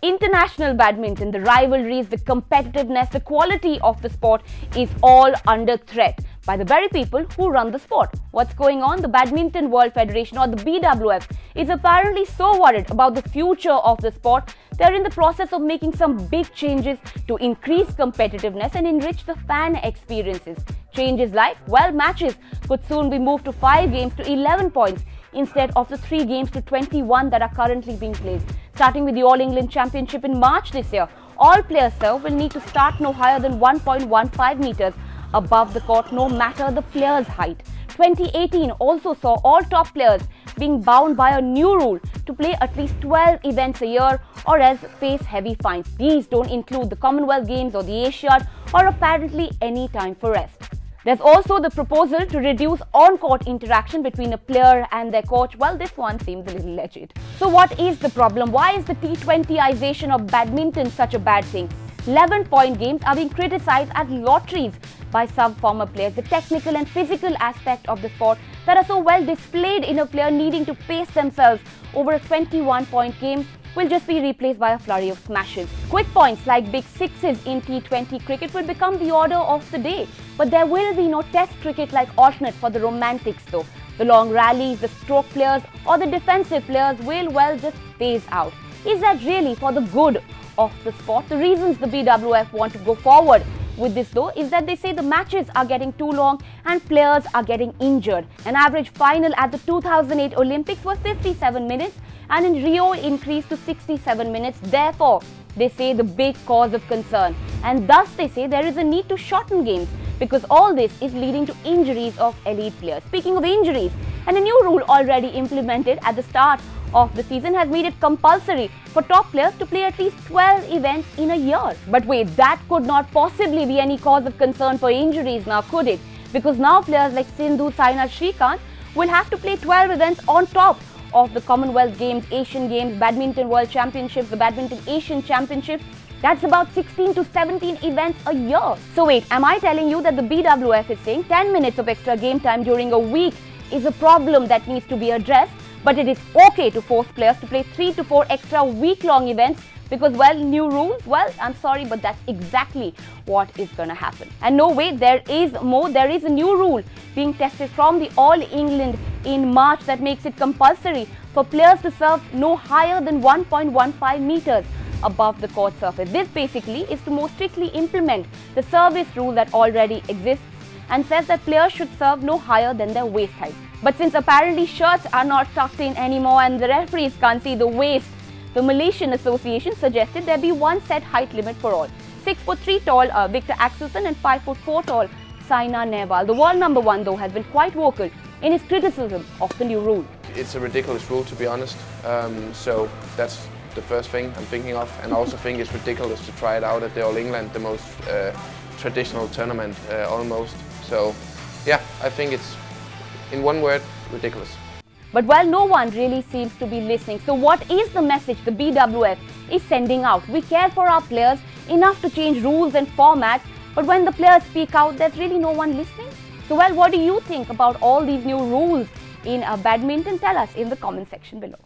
international badminton, the rivalries, the competitiveness, the quality of the sport is all under threat by the very people who run the sport. What's going on? The Badminton World Federation, or the BWF, is apparently so worried about the future of the sport. They're in the process of making some big changes to increase competitiveness and enrich the fan experiences. Changes like, well, matches could soon be moved to 5 games to 11 points instead of the 3 games to 21 that are currently being played. Starting with the All England Championship in March this year, all players will need to start no higher than 1.15 meters above the court, no matter the player's height. 2018 also saw all top players being bound by a new rule to play at least 12 events a year or else face heavy fines. These don't include the Commonwealth Games or the Asiad or apparently any time for rest. There's also the proposal to reduce on-court interaction between a player and their coach. Well, this one seems a little legit. So what is the problem? Why is the T20ization of badminton such a bad thing? 11-point games are being criticized as lotteries by some former players. The technical and physical aspect of the sport that are so well displayed in a player needing to pace themselves over a 21-point game will just be replaced by a flurry of smashes. Quick points like big sixes in T20 cricket will become the order of the day. But there will be no test cricket like alternate for the romantics though. The long rallies, the stroke players or the defensive players will, well, just phase out. Is that really for the good of the sport? The reasons the BWF want to go forward with this though is that they say the matches are getting too long and players are getting injured. An average final at the 2008 Olympics was 57 minutes and in Rio increased to 67 minutes. Therefore, they say the big cause of concern, and thus they say there is a need to shorten games because all this is leading to injuries of elite players. Speaking of injuries, and a new rule already implemented at the start of the season has made it compulsory for top players to play at least 12 events in a year. But wait, that could not possibly be any cause of concern for injuries now, could it? Because now players like Sindhu, Saina, Srikanth will have to play 12 events on top of the Commonwealth Games, Asian Games, Badminton World Championships, the Badminton Asian Championships. That's about 16 to 17 events a year. So wait, am I telling you that the BWF is saying 10 minutes of extra game time during a week is a problem that needs to be addressed, but it is okay to force players to play 3 to 4 extra week-long events because, well, new rules? Well, I'm sorry, but that's exactly what is going to happen. And no, wait, there is more. There is a new rule being tested from the All England in March that makes it compulsory for players to serve no higher than 1.15 meters above the court surface. This basically is to more strictly implement the service rule that already exists and says that players should serve no higher than their waist height. But since apparently shirts are not tucked in anymore and the referees can't see the waist, the Malaysian Association suggested there be one set height limit for all. 6'3" tall Victor Axelsen and 5'4" tall Saina Nehwal. The world number 1 though has been quite vocal in his criticism of the new rule. It's a ridiculous rule, to be honest. So that's the first thing I'm thinking of, and I also think it's ridiculous to try it out at the All England, the most traditional tournament almost. So yeah, I think it's, in one word, ridiculous. But well, no one really seems to be listening. So what is the message the BWF is sending out? We care for our players enough to change rules and formats, but when the players speak out, there's really no one listening. So well, what do you think about all these new rules in badminton? Tell us in the comment section below.